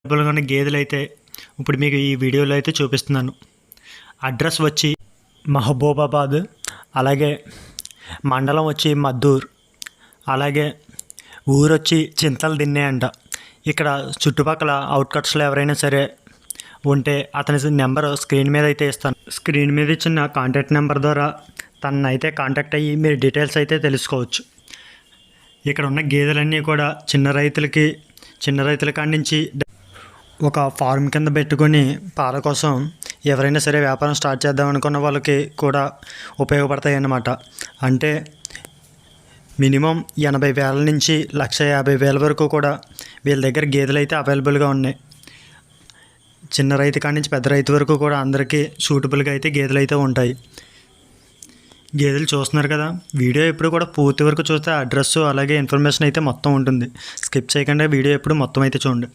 అవైలబుల్గా ఉన్న గేదెలు అయితే ఇప్పుడు మీకు ఈ వీడియోలో అయితే చూపిస్తున్నాను. అడ్రస్ వచ్చి మహబూబాబాద్, అలాగే మండలం వచ్చి మద్దూర్, అలాగే ఊరు వచ్చి చింతల దిన్నే అంట. ఇక్కడ చుట్టుపక్కల అవుట్కట్స్లో ఎవరైనా సరే ఉంటే అతని నెంబర్ స్క్రీన్ మీద అయితే ఇస్తాను. స్క్రీన్ మీద ఇచ్చిన కాంటాక్ట్ నెంబర్ ద్వారా తనను అయితే కాంటాక్ట్ అయ్యి మీరు డీటెయిల్స్ అయితే తెలుసుకోవచ్చు. ఇక్కడ ఉన్న గేదెలన్నీ కూడా చిన్న రైతుల కాడి నుంచి ఒక ఫార్మ్ కింద పెట్టుకొని పాల కోసం ఎవరైనా సరే వ్యాపారం స్టార్ట్ చేద్దాం అనుకున్న వాళ్ళకి కూడా ఉపయోగపడతాయి అన్నమాట. అంటే మినిమం 80,000 నుంచి 150,000 వరకు కూడా వీళ్ళ దగ్గర గేదెలు అయితే అవైలబుల్గా ఉన్నాయి. చిన్న రైతు కాడి నుంచి పెద్ద రైతు వరకు కూడా అందరికీ సూటబుల్గా అయితే గేదెలు అయితే ఉంటాయి. గేదెలు చూస్తున్నారు కదా, వీడియో ఎప్పుడు కూడా పూర్తి వరకు చూస్తే అడ్రస్ అలాగే ఇన్ఫర్మేషన్ అయితే మొత్తం ఉంటుంది. స్కిప్ చేయకుండా వీడియో ఎప్పుడు మొత్తం అయితే చూడండి.